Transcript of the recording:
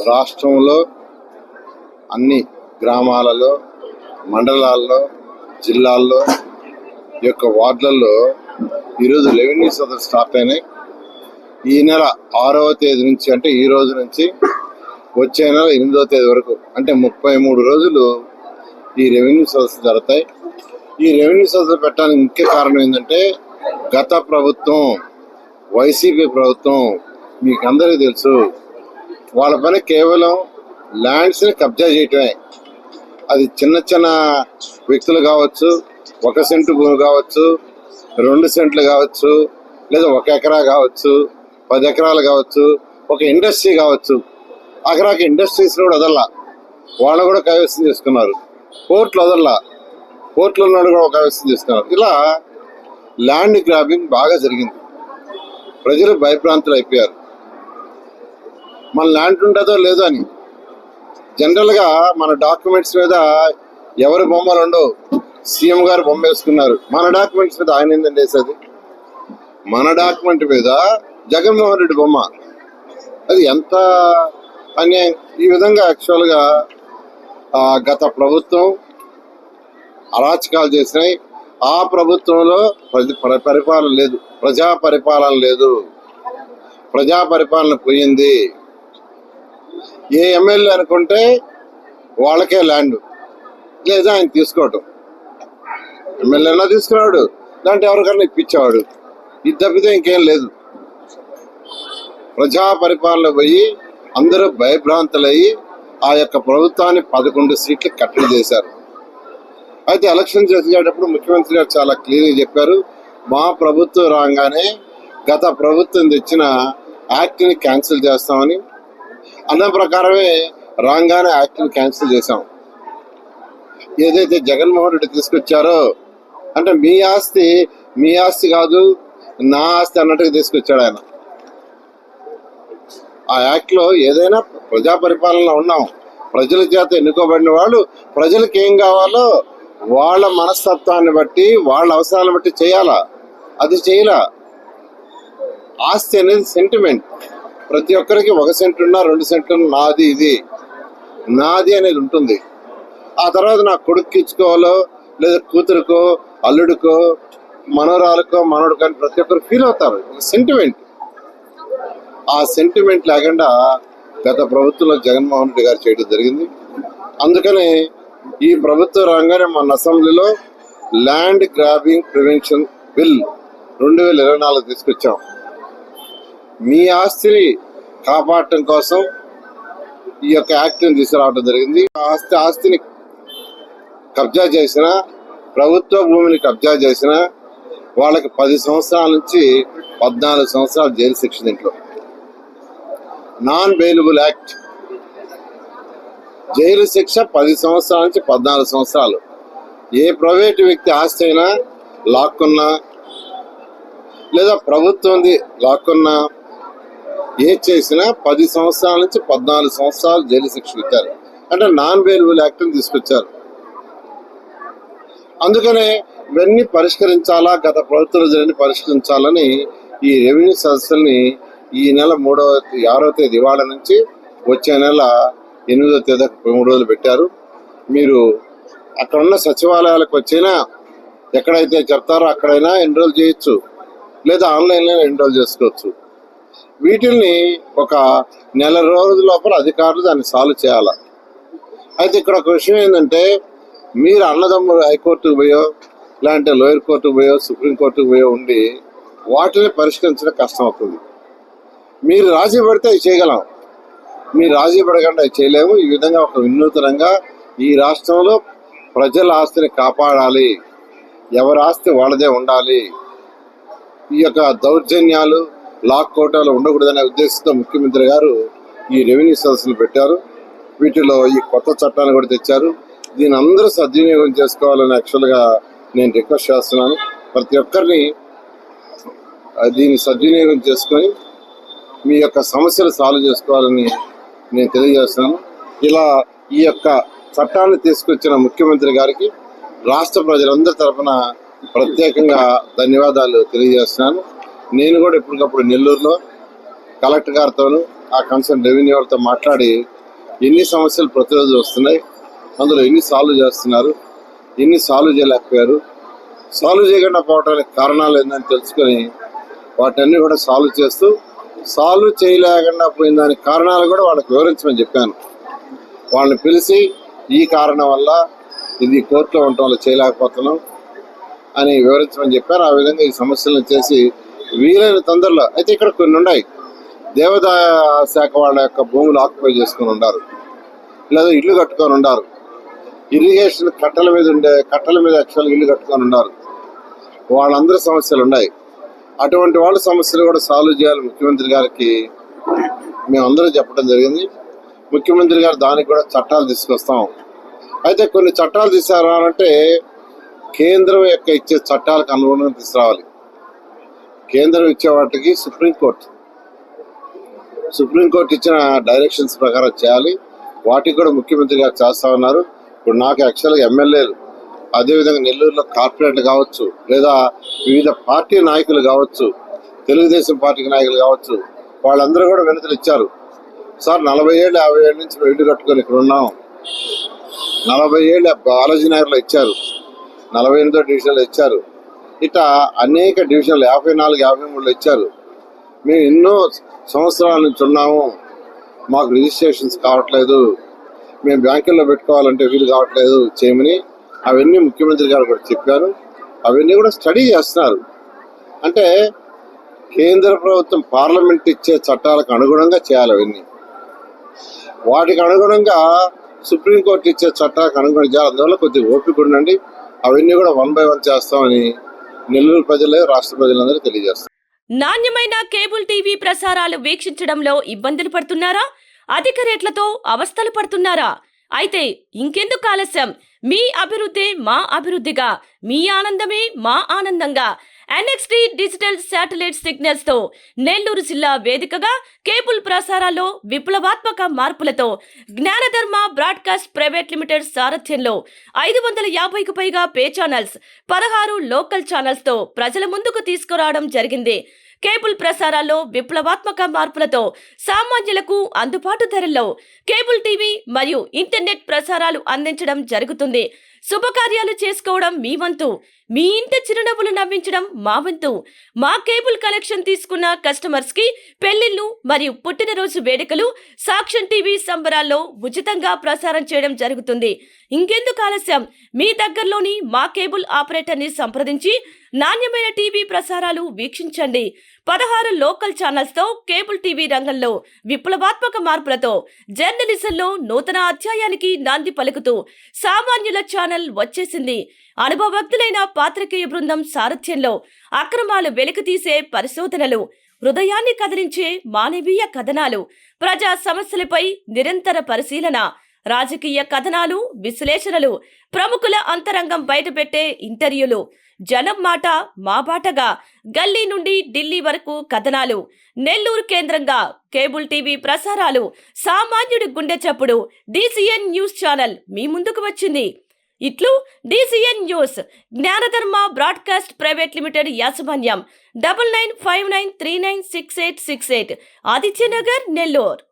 రాష్ట్రంలో అన్ని గ్రామాలలో, మండలాల్లో, జిల్లాల్లో ఈ యొక్క వార్డులలో ఈరోజు రెవెన్యూ సదస్సు స్టార్ట్ అయినాయి. ఈ నెల 6వ తేదీ నుంచి, అంటే ఈ రోజు నుంచి వచ్చే నెల 8వ తేదీ వరకు, అంటే 33 రోజులు ఈ రెవెన్యూ సదస్సు జరుగుతాయి. ఈ రెవెన్యూ సదస్సు పెట్టడానికి ముఖ్య కారణం ఏంటంటే, గత ప్రభుత్వం, వైసీపీ ప్రభుత్వం, మీకు అందరికీ తెలుసు, వాళ్ళ పని కేవలం ల్యాండ్స్ని కబ్జా చేయటమే. అది చిన్న చిన్న వ్యక్తులు కావచ్చు, 1 సెంటు భూమి కావచ్చు, 2 సెంట్లు కావచ్చు, లేదా 1 ఎకరా కావచ్చు, 10 ఎకరాలు కావచ్చు, ఒక ఇండస్ట్రీ కావచ్చు. అక్కడికి ఇండస్ట్రీస్ కూడా వదల్లా, వాళ్ళు కూడా కైవసం చేసుకున్నారు. కోర్టులు వదల్లా, కోర్టులో ఉన్నాడు కూడా కైవసం చేసుకున్నారు. ఇలా ల్యాండ్ గ్రాబింగ్ బాగా జరిగింది. ప్రజలు భయభ్రాంతులు అయిపోయారు, మన ల్యాండ్ ఉంటుందో లేదో అని. జనరల్గా మన డాక్యుమెంట్స్ మీద ఎవరి బొమ్మలు ఉండవు, సీఎం గారు బొమ్మ వేసుకున్నారు. మన డాక్యుమెంట్స్ మీద ఆయన ఏంటండి వేసేది? మన డాక్యుమెంట్ మీద జగన్మోహన్ రెడ్డి బొమ్మ. అది ఎంత అన్యాయం! ఈ విధంగా యాక్చువల్గా గత ప్రభుత్వం అరాచకాలు చేసినాయి. ఆ ప్రభుత్వంలో పరిపాలన లేదు, ప్రజా పరిపాలన లేదు, ప్రజా పరిపాలన పోయింది. ఏ ఎమ్మెల్యే అనుకుంటే వాళ్ళకే ల్యాండ్, లేదా ఆయన తీసుకోవటం. ఎమ్మెల్యేనా తీసుకున్నాడు, దాంట్లో ఎవరికన్నా ఇప్పించేవాడు. ఇది తప్పితే ఇంకేం లేదు. ప్రజా పరిపాలన పోయి అందరూ భయభ్రాంతులయ్యి ఆ యొక్క ప్రభుత్వాన్ని 11 సీట్లు కట్టడి చేశారు. అయితే ఎలక్షన్ చేసేటప్పుడు ముఖ్యమంత్రి గారు చాలా క్లియర్గా చెప్పారు, మా ప్రభుత్వం రాగానే గత ప్రభుత్వం తెచ్చిన యాక్ట్ని క్యాన్సిల్ చేస్తామని. అన్న ప్రకారమే రాగానే యాక్ట్ని క్యాన్సిల్ చేశాం. ఏదైతే జగన్మోహన్ రెడ్డి తీసుకొచ్చారో, అంటే మీ ఆస్తి కాదు, నా ఆస్తి అన్నట్టుగా తీసుకొచ్చాడు ఆయన. ఆ యాక్ట్లో ఏదైనా ప్రజా పరిపాలనలో ఉన్నాం, ప్రజల చేత ఎన్నుకోబడిన వాళ్ళు ప్రజలకు ఏం కావాలో వాళ్ళ మనస్తత్వాన్ని బట్టి, వాళ్ళ అవసరాలను బట్టి చేయాలా. అది చేయలా. ఆస్తి అనేది సెంటిమెంట్. ప్రతి ఒక్కరికి 1 సెంటు ఉన్నా, 2 సెంట్లు నాది, ఇది నాది అనేది ఉంటుంది. ఆ తర్వాత నా కొడుకు ఇచ్చుకోవాలో, లేదా కూతురుకో, అల్లుడికో, మనవరాలకో, మనవడికో అని ప్రతి ఒక్కరు ఫీల్ అవుతారు. సెంటిమెంట్. ఆ సెంటిమెంట్ లేకుండా గత ప్రభుత్వంలో జగన్మోహన్ రెడ్డి గారు చేయడం జరిగింది. అందుకనే ఈ ప్రభుత్వం రాగానే మన అసెంబ్లీలో ల్యాండ్ గ్రాబింగ్ ప్రివెన్షన్ బిల్ 2024 తీసుకొచ్చాం. మీ ఆస్తిని కాపాడటం కోసం ఈ యొక్క యాక్ట్ని తీసుకురావడం జరిగింది. ఆస్తిని కబ్జా చేసిన, ప్రభుత్వ భూమిని కబ్జా చేసిన వాళ్ళకి 10 సంవత్సరాల నుంచి 14 సంవత్సరాలు జైలు శిక్ష. దీంట్లో నాన్ బెయిలబుల్ యాక్ట్, జైలు శిక్ష 10 సంవత్సరాల నుంచి 14 సంవత్సరాలు. ఏ ప్రైవేటు వ్యక్తి ఆస్తి అయినా లాక్కున్నా, లేదా ప్రభుత్వంది లాక్కున్నా, ఏ చేసినా 10 సంవత్సరాల నుంచి 14 సంవత్సరాలు జైలు శిక్ష ఇచ్చారు. అంటే నాన్ బెయిలబుల్ యాక్ట్ని తీసుకొచ్చారు. అందుకనే ఇవన్నీ పరిష్కరించాలా, గత ప్రభుత్వంలో జరిగిన పరిష్కరించాలని ఈ రెవెన్యూ సదస్సుల్ని ఈ నెల 6వ తేదీ ఇవాళ నుంచి వచ్చే నెల 8వ తేదీ 3 రోజులు పెట్టారు. మీరు అక్కడ ఉన్న సచివాలయాలకు వచ్చినా, ఎక్కడైతే చెప్తారో అక్కడైనా ఎన్రోల్ చేయొచ్చు, లేదా ఆన్లైన్లో ఎన్రోల్ చేసుకోవచ్చు. వీటిల్ని ఒక నెల రోజుల లోపల అధికారులు దాన్ని సాల్వ్ చేయాలి. అయితే ఇక్కడ ఒక విషయం ఏంటంటే, మీరు అన్నదమ్ములు హైకోర్టుకు పోయో, లేదంటే లోయర్ కోర్టుకు పోయో, సుప్రీంకోర్టుకు పోయో ఉండి వాటిని పరిష్కరించడం కష్టం అవుతుంది. మీరు రాజీ పడితే అవి చేయగలం, మీరు రాజీ పడకుండా అవి చేయలేము. ఈ విధంగా ఒక వినూతనంగా ఈ రాష్ట్రంలో ప్రజల ఆస్తిని కాపాడాలి, ఎవరి ఆస్తి వాళ్ళదే ఉండాలి, ఈ యొక్క దౌర్జన్యాలు, లాక్కోటాలు ఉండకూడదనే ఉద్దేశంతో ముఖ్యమంత్రి గారు ఈ రెవెన్యూ సదస్సులు పెట్టారు. వీటిలో ఈ కొత్త చట్టాన్ని కూడా తెచ్చారు. దీని అందరూ సద్వినియోగం చేసుకోవాలని యాక్చువల్గా నేను రిక్వెస్ట్ చేస్తున్నాను. ప్రతి ఒక్కరిని దీన్ని సద్వినియోగం చేసుకొని మీ యొక్క సమస్యలు సాల్వ్ చేసుకోవాలని నేను తెలియజేస్తున్నాను. ఇలా ఈ యొక్క చట్టాన్ని తీసుకొచ్చిన ముఖ్యమంత్రి గారికి రాష్ట్ర ప్రజలందరి తరఫున ప్రత్యేకంగా ధన్యవాదాలు తెలియజేస్తున్నాను. నేను కూడా ఎప్పటికప్పుడు నెల్లూరులో కలెక్టర్ గారితోనూ, ఆ కన్సర్న్ రెవెన్యూ వాళ్ళతో మాట్లాడి ఎన్ని సమస్యలు ప్రతిరోజు వస్తున్నాయి, అందులో ఎన్ని సాల్వ్ చేస్తున్నారు, ఎన్ని సాల్వ్ చేయలేకపోయారు, సాల్వ్ చేయకుండా పోవడానికి కారణాలు ఏందని తెలుసుకొని వాటన్ని కూడా సాల్వ్ చేస్తూ, సాల్వ్ చేయలేకుండా పోయిన దానికి కారణాలు కూడా వాళ్ళకి వివరించమని చెప్పాను. వాళ్ళని పిలిచి ఈ కారణం వల్ల ఇది కోర్టులో ఉండటం వల్ల చేయలేకపోతున్నాం అని వివరించమని చెప్పారు. ఆ విధంగా ఈ సమస్యలను చేసి వీలైన తొందరలో, అయితే ఇక్కడ కొన్ని ఉన్నాయి, దేవాదాయ శాఖ వాళ్ళ యొక్క భూములు ఆక్యుపై చేసుకుని ఉన్నారు, లేదా ఇల్లు కట్టుకొని ఉన్నారు, ఇరిగేషన్ కట్టల మీద యాక్చువల్గా ఇల్లు కట్టుకొని ఉన్నారు, వాళ్ళందరి సమస్యలు ఉన్నాయి. అటువంటి వాళ్ళ సమస్యలు కూడా సాల్వ్ చేయాలి ముఖ్యమంత్రి గారికి మేమందరూ చెప్పడం జరిగింది. ముఖ్యమంత్రి గారు దానికి కూడా చట్టాలు తీసుకొస్తాం. అయితే కొన్ని చట్టాలు తీసుకురావాలంటే కేంద్రం యొక్క ఇచ్చే చట్టాలకు అనుగుణంగా తీసుకురావాలి. కేంద్రం ఇచ్చే వాటికి సుప్రీంకోర్టు ఇచ్చిన డైరెక్షన్స్ ప్రకారం చేయాలి. వాటికి కూడా ముఖ్యమంత్రి గారు చేస్తా ఉన్నారు. ఇప్పుడు నాకు యాక్చువల్గా ఎమ్మెల్యేలు, అదేవిధంగా నెల్లూరులో కార్పొరేట్లు కావచ్చు, లేదా వివిధ పార్టీ నాయకులు కావచ్చు, తెలుగుదేశం పార్టీ నాయకులు కావచ్చు, వాళ్ళందరూ కూడా వినతులు ఇచ్చారు. సార్ 40 ఏళ్ళు 50 ఏళ్ళ నుంచి మేము ఇల్లు కట్టుకొని ఇక్కడ ఉన్నాం, 40 ఏళ్ళు బాలాజీ నగర్లో ఇచ్చారు, 48వ డివిజన్లో ఇచ్చారు, ఇట్లా అనేక డివిజన్లు 54, 53లో ఇచ్చారు. మేము ఎన్నో సంవత్సరాల నుంచి ఉన్నాము, మాకు రిజిస్ట్రేషన్స్ కావట్లేదు, మేము బ్యాంకుల్లో పెట్టుకోవాలంటే వీలు కావట్లేదు చేయమని అవన్నీ ముఖ్యమంత్రి గారు కూడా చెప్పారు. అవన్నీ కూడా స్టడీ చేస్తున్నారు. అంటే కేంద్ర ప్రభుత్వం పార్లమెంట్ ఇచ్చే చట్టాలకు అనుగుణంగా చేయాలి. అవన్నీ వాటికి అనుగుణంగా సుప్రీంకోర్టు ఇచ్చే చట్టాలకు అనుగుణంగా చేయాలి. అందువల్ల కొద్దిగా ఓపిక ఉండండి. అవన్నీ కూడా 1 by 1 చేస్తామని నెల్లూరు ప్రజలే, రాష్ట్ర ప్రజలందరూ తెలియజేస్తారు. నాణ్యమైన కేబుల్ టీవీ ప్రసారాలు వీక్షించడంలో ఇబ్బందులు పడుతున్నారా? అధిక రేట్లతో అవస్థలు పడుతున్నారా? అయితే ఇంకెందుకు ఆలస్యం? మీ అభివృద్ధి మా అభివృద్ధిగా, మీ ఆనందమే మా ఆనందంగా NXT డిజిటల్ శాటిలైట్ సిగ్నల్స్ తో నెల్లూరు జిల్లా వేదికగా కేబుల్ ప్రసారాల్లో విప్లవాత్మక మార్పులతో జ్ఞానధర్మ బ్రాడ్కాస్ట్ ప్రైవేట్ లిమిటెడ్ సారథ్యంలో 550కు పైగా పే ఛానల్స్, 16 లోకల్ ఛానల్స్ తో ప్రజల ముందుకు తీసుకురావడం జరిగింది. కేబుల్ ప్రసారాల్లో విప్లవాత్మక మార్పులతో సామాన్యులకు అందుబాటు ధరల్లో కేబుల్ టీవీ మరియు ఇంటర్నెట్ ప్రసారాలు అందించడం జరుగుతుంది. శుభకార్యాలు చేసుకోవడం మీ వంతు, మీ ఇంటి చిరునవ్వులు నవ్వించడం మా వంతు. మా కేబుల్ కనెక్షన్ తీసుకున్న కస్టమర్స్ కి పెళ్లిళ్లు మరియు పుట్టినరోజు వేడుకలు సాక్ష్యం టీవీ సంబరాల్లో ఉచితంగా ప్రసారం చేయడం జరుగుతుంది. ఇంకెందుకు ఆలస్యం? మీ దగ్గరలోని మా కేబుల్ ఆపరేటర్ ని సంప్రదించి నాణ్యమైన టీవీ ప్రసారాలు వీక్షించండి. 16 లోకల్ ఛానల్స్ తో కేబుల్ టీవీ రంగంలో విప్లవాత్మక మార్పులతో జర్నలిజంలో నూతన అధ్యాయానికి నాంది పలుకుతూ సామాన్యుల ఛానల్ వచ్చేసింది. అనుభవజ్ఞులైన పాత్రికేయ బృందం సారథ్యంలో అక్రమాలు వెలికితీసే పరిశోధనలు, హృదయాన్ని కదిలించే మానవీయ కథనాలు, ప్రజా సమస్యలపై నిరంతర పరిశీలన, రాజకీయ కథనాలు, విశ్లేషణలు, ప్రముఖుల అంతరంగం బయటపెట్టే ఇంటర్వ్యూలు, జనం మాట మా బాటగా గల్లీ నుండి ఢిల్లీ వరకు కథనాలు, నెల్లూరు కేంద్రంగా కేబుల్ టీవీ ప్రసారాలు, సామాన్యుడి గుండె చప్పుడు DCN న్యూస్ ఛానల్ మీ ముందుకు వచ్చింది. ఇట్లు DCN news, జ్ఞానధర్మ broadcast private limited యాజమాన్యం, 9959396868, ఆదిత్యనగర్, నెల్లూరు.